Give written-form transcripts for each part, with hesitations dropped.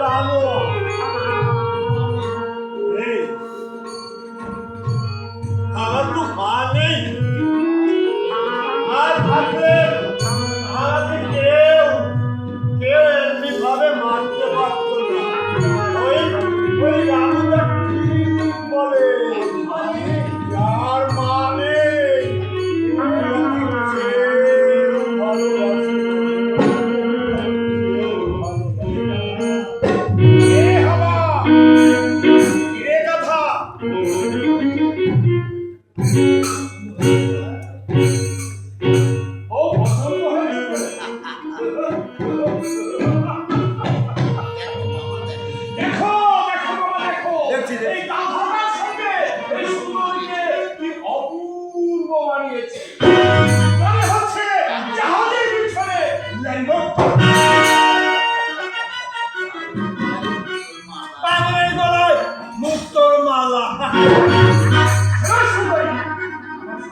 জানো আমার তো মা নেই, আর থাকলে আমাকে কেউ কেউ এমনি ভাবে মারতে পারতো না। ওই ওই রামুদা বলে আর মা নেই, মুক্তর মালা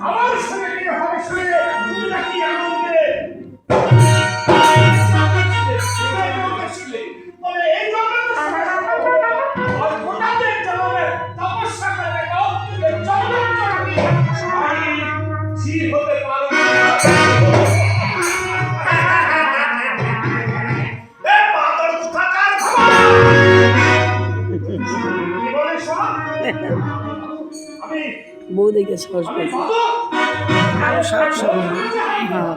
আমার সঙ্গে কি হবে শুনে তুমি নাকি আনন্দে বলে এই তপস্যা করে দেখো হতে পারো বউ দেখে সাহস পেয়েছে আরো সাহস হবে। হ্যাঁ